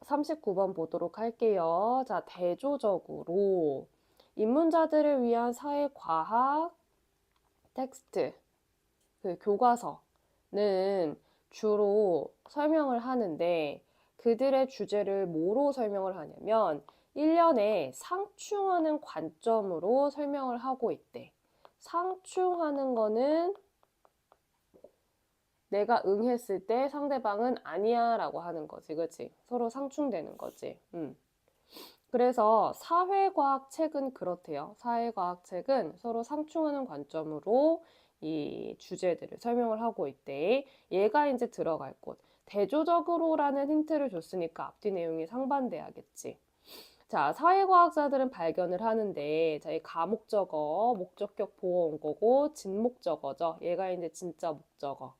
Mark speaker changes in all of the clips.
Speaker 1: 39번 보도록 할게요. 자, 대조적으로 입문자들을 위한 사회과학 텍스트, 그 교과서는 주로 설명을 하는데 그들의 주제를 뭐로 설명을 하냐면 1년에 상충하는 관점으로 설명을 하고 있대. 상충하는 거는 내가 응했을 때 상대방은 아니야 라고 하는 거지, 그치? 서로 상충되는 거지. 그래서 사회과학 책은 그렇대요. 사회과학 책은 서로 상충하는 관점으로 이 주제들을 설명을 하고 있대. 얘가 이제 들어갈 곳. 대조적으로라는 힌트를 줬으니까 앞뒤 내용이 상반돼야겠지. 자, 사회과학자들은 발견을 하는데, 자, 이 가목적어, 목적격 보어 온 거고, 진목적어죠. 얘가 이제 진짜 목적어.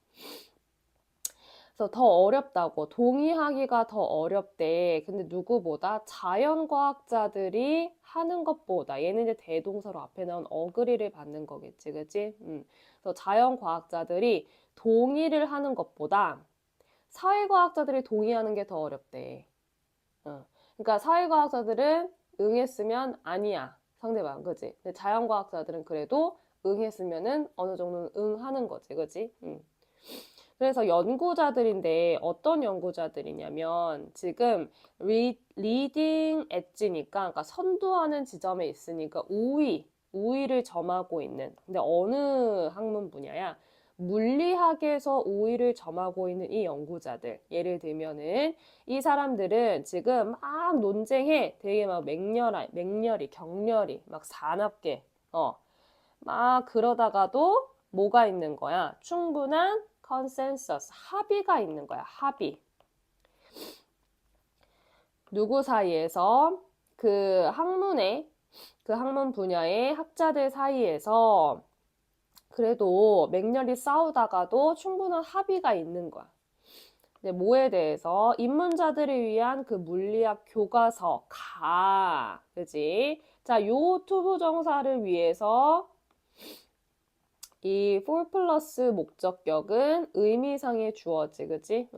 Speaker 1: 그래서 더 어렵다고, 동의하기가 더 어렵대. 근데 누구보다 자연과학자들이 하는 것보다, 얘는 이제 대동사로 앞에 나온 어그리를 받는 거겠지, 그치? 그래서 자연과학자들이 동의를 하는 것보다 사회과학자들이 동의하는 게 더 어렵대. 그러니까 사회과학자들은 응했으면 아니야, 상대방, 그치? 근데 자연과학자들은 그래도 응했으면은 어느 정도는 응하는 거지, 그치? 그래서 연구자들인데 어떤 연구자들이냐면 지금 리딩 엣지니까 그러니까 선두하는 지점에 있으니까 우위를 점하고 있는, 근데 어느 학문 분야야? 물리학에서 우위를 점하고 있는 이 연구자들, 예를 들면은 이 사람들은 지금 막 논쟁해. 되게 막 맹렬히 격렬히 막 사납게 막 그러다가도 뭐가 있는 거야? 충분한 컨센서스, 합의가 있는 거야. 합의. 누구 사이에서? 그 학문 분야의 학자들 사이에서 그래도 맹렬히 싸우다가도 충분한 합의가 있는 거야. 근데 뭐에 대해서? 입문자들을 위한 그 물리학 교과서가, 그지? 자, 요 투부정사를 위해서 이 for 플러스 목적격은 의미상의 주어지, 그치?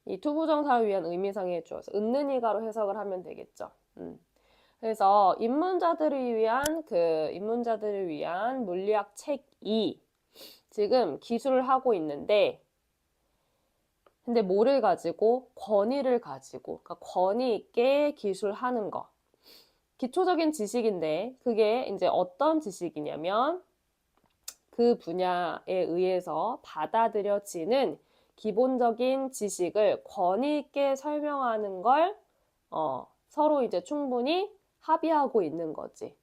Speaker 1: 이 투부정사를 위한 의미상의 주어서 있는 이가로 해석을 하면 되겠죠. 그래서 입문자들을 위한 물리학 책이 지금 기술을 하고 있는데, 근데 뭐를 가지고? 권위를 가지고, 그러니까 권위 있게 기술하는 거. 기초적인 지식인데 그게 이제 어떤 지식이냐면 그 분야에 의해서 받아들여지는 기본적인 지식을 권위 있게 설명하는 걸 서로 이제 충분히 합의하고 있는 거지.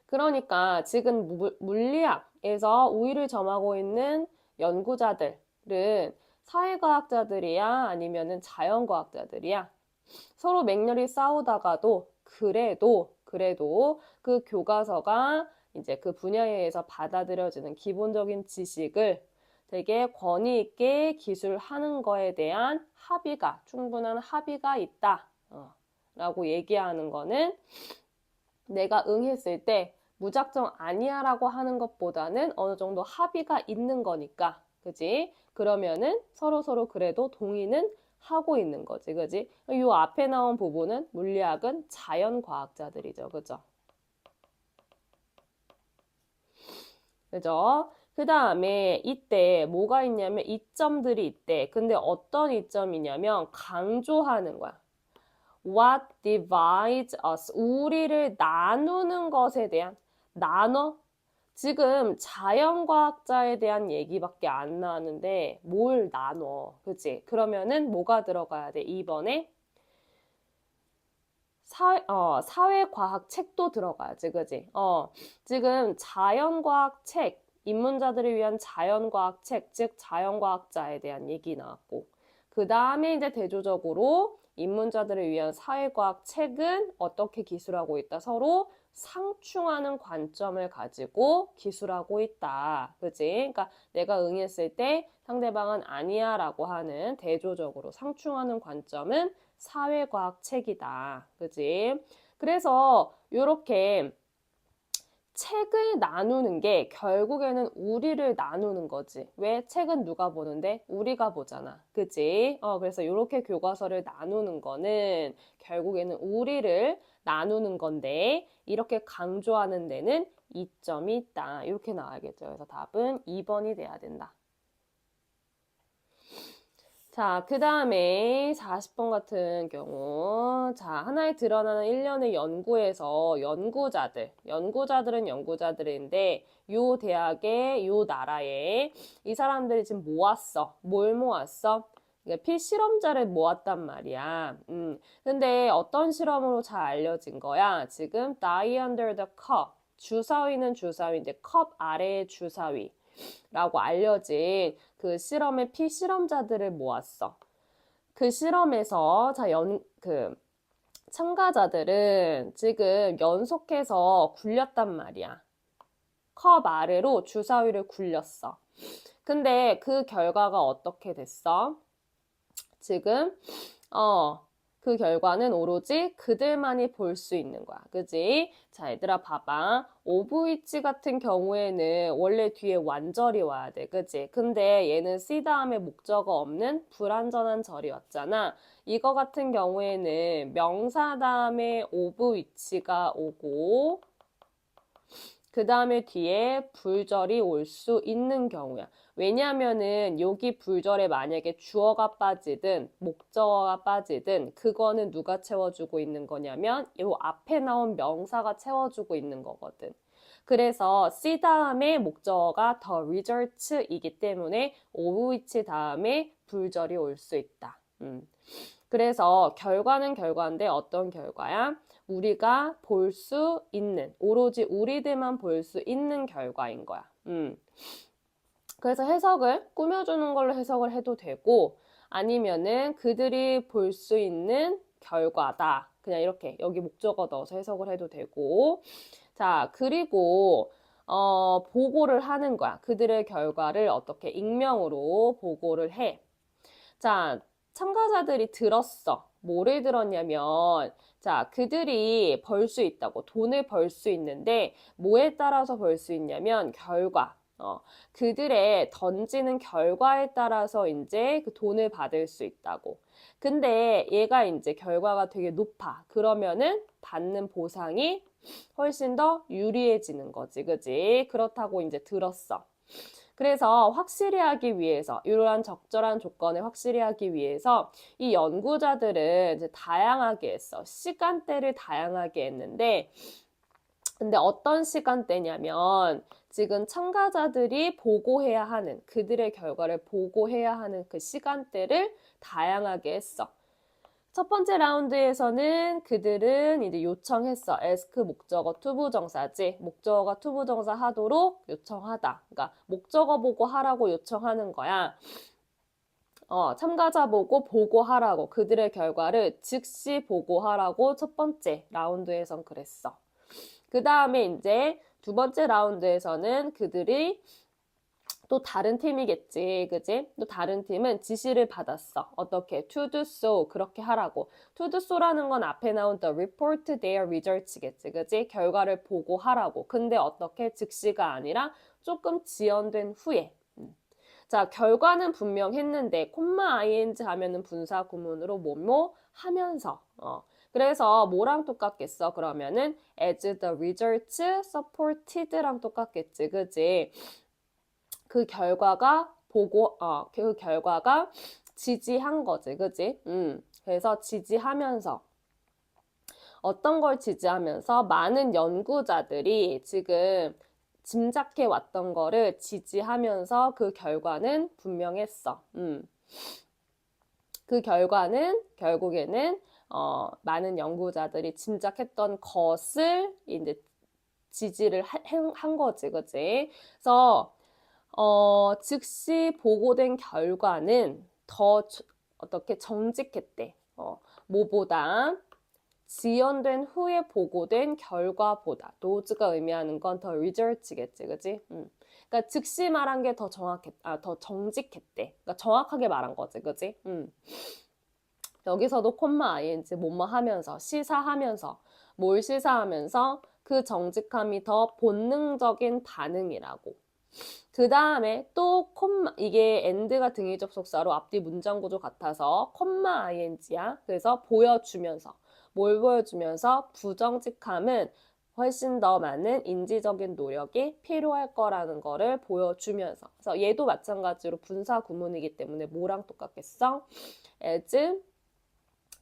Speaker 1: 그러니까 지금 물리학에서 우위를 점하고 있는 연구자들은 사회과학자들이야 아니면은 자연과학자들이야? 서로 맹렬히 싸우다가도 그래도 그 교과서가 이제 그 분야에 의해서 받아들여지는 기본적인 지식을 되게 권위 있게 기술하는 거에 대한 충분한 합의가 있다. 라고 얘기하는 거는 내가 응했을 때 무작정 아니야 라고 하는 것보다는 어느 정도 합의가 있는 거니까. 그지? 그러면은 서로 그래도 동의는 하고 있는 거지. 그지? 이 앞에 나온 부분은 물리학은 자연과학자들이죠. 그죠? 그죠? 그 다음에 이때 뭐가 있냐면 이점들이 있대. 근데 어떤 이점이냐면 강조하는 거야. What divides us? 우리를 나누는 것에 대한 나눠? 지금 자연과학자에 대한 얘기밖에 안 나왔는데 뭘 나눠? 그치? 그러면은 뭐가 들어가야 돼? 2번에 사회과학 책도 들어가야지, 그지? 지금 자연과학 책, 입문자들을 위한 자연과학 책, 즉 자연과학자에 대한 얘기 나왔고, 그 다음에 이제 대조적으로 입문자들을 위한 사회과학 책은 어떻게 기술하고 있다? 서로 상충하는 관점을 가지고 기술하고 있다. 그지? 그러니까 내가 응했을 때 상대방은 아니야 라고 하는 대조적으로 상충하는 관점은 사회과학 책이다. 그지? 그래서 이렇게 책을 나누는 게 결국에는 우리를 나누는 거지. 왜? 책은 누가 보는데? 우리가 보잖아. 그치? 그래서 이렇게 교과서를 나누는 거는 결국에는 우리를 나누는 건데 이렇게 강조하는 데는 이점이 있다. 이렇게 나와야겠죠. 그래서 답은 2번이 돼야 된다. 자, 그 다음에 40번 같은 경우, 자, 하나에 드러나는 일련의 연구에서 연구자들은 연구자들인데, 요 대학에, 요 나라에 이 사람들이 지금 모았어. 뭘 모았어? 필실험자를 모았단 말이야. 근데 어떤 실험으로 잘 알려진 거야? 지금 die under the cup. 주사위는 주사위인데 컵 아래의 주사위. 라고 알려진 그 실험의 피실험자들을 모았어. 그 실험에서 참가자들은 지금 연속해서 굴렸단 말이야. 컵 아래로 주사위를 굴렸어. 근데 그 결과가 어떻게 됐어? 지금 그 결과는 오로지 그들만이 볼 수 있는 거야. 그지? 자, 얘들아 봐봐. 오브위치 같은 경우에는 원래 뒤에 완절이 와야 돼. 그지? 근데 얘는 C 다음에 목적어 없는 불완전한 절이 왔잖아. 이거 같은 경우에는 명사 다음에 오브위치가 오고 그 다음에 뒤에 불절이 올 수 있는 경우야. 왜냐면은 여기 불절에 만약에 주어가 빠지든 목적어가 빠지든 그거는 누가 채워주고 있는 거냐면 이 앞에 나온 명사가 채워주고 있는 거거든. 그래서 C 다음에 목적어가 the results이기 때문에 of 다음에 불절이 올 수 있다. 그래서 결과는 결과인데 어떤 결과야? 우리가 볼 수 있는, 오로지 우리들만 볼 수 있는 결과인 거야. 그래서 해석을 꾸며주는 걸로 해석을 해도 되고 아니면은 그들이 볼 수 있는 결과다. 그냥 이렇게 여기 목적어 넣어서 해석을 해도 되고 자, 그리고 보고를 하는 거야. 그들의 결과를 어떻게 익명으로 보고를 해. 자, 참가자들이 들었어. 뭐를 들었냐면 자, 그들이 벌 수 있다고 돈을 벌 수 있는데 뭐에 따라서 벌 수 있냐면 결과. 그들의 던지는 결과에 따라서 이제 그 돈을 받을 수 있다고. 근데 얘가 이제 결과가 되게 높아. 그러면은 받는 보상이 훨씬 더 유리해지는 거지. 그지? 그렇다고 이제 들었어. 그래서 확실히 하기 위해서 이러한 적절한 조건을 확실히 하기 위해서 이 연구자들은 이제 다양하게 했어. 시간대를 다양하게 했는데 근데 어떤 시간대냐면 지금 참가자들이 보고해야 하는 그들의 결과를 보고해야 하는 그 시간대를 다양하게 했어. 첫 번째 라운드에서는 그들은 이제 요청했어. ask 목적어 투부정사지. 목적어가 투부정사 하도록 요청하다. 그러니까 목적어 보고 하라고 요청하는 거야. 참가자 보고 보고하라고 그들의 결과를 즉시 보고하라고 첫 번째 라운드에선 그랬어. 그 다음에 이제 두 번째 라운드에서는 그들이 또 다른 팀이겠지, 그지? 또 다른 팀은 지시를 받았어. 어떻게? To do so, 그렇게 하라고. To do so라는 건 앞에 나온 the report their results겠지, 그지? 결과를 보고하라고. 근데 어떻게? 즉시가 아니라 조금 지연된 후에. 자, 결과는 분명했는데 콤마 ing 하면은 분사 구문으로 뭐뭐 하면서. 그래서 뭐랑 똑같겠어? 그러면은 as the results supported랑 똑같겠지, 그지? 그 결과가 그 결과가 지지한 거지, 그지? 그래서 지지하면서 어떤 걸 지지하면서 많은 연구자들이 지금 짐작해 왔던 거를 지지하면서 그 결과는 분명했어. 그 결과는 결국에는 많은 연구자들이 짐작했던 것을 이제 지지를 한 거지, 그지? 그래서 즉시 보고된 결과는 더 어떻게 정직했대. 뭐보다 지연된 후에 보고된 결과보다 노즈가 의미하는 건 더 results겠지, 그지? 그러니까 즉시 말한 게 더 더 정직했대. 그러니까 정확하게 말한 거지, 그지? 여기서도 콤마 ing 뭐뭐 하면서 시사하면서 뭘 시사하면서 그 정직함이 더 본능적인 반응이라고. 그 다음에 또 콤마, 이게 and가 등위 접속사로 앞뒤 문장 구조 같아서 콤마 ing야. 그래서 보여주면서. 뭘 보여주면서? 부정직함은 훨씬 더 많은 인지적인 노력이 필요할 거라는 거를 보여주면서. 그래서 얘도 마찬가지로 분사 구문이기 때문에 뭐랑 똑같겠어? as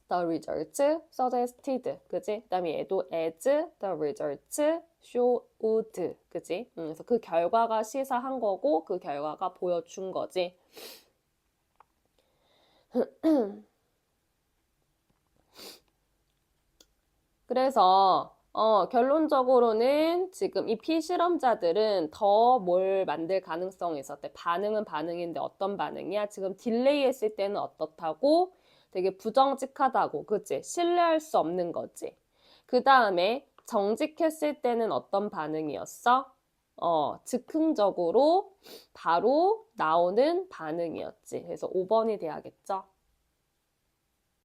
Speaker 1: the result suggested. 그지? 그 다음에 얘도 as the result showed. 그지? 그래서 그 결과가 시사한 거고 그 결과가 보여준 거지. 그래서 결론적으로는 지금 이 피실험자들은 더 뭘 만들 가능성이 있었대. 반응은 반응인데 어떤 반응이야? 지금 딜레이 했을 때는 어떻다고? 되게 부정직하다고. 그치? 신뢰할 수 없는 거지. 그 다음에 정직했을 때는 어떤 반응이었어? 즉흥적으로 바로 나오는 반응이었지. 그래서 5번이 돼야겠죠?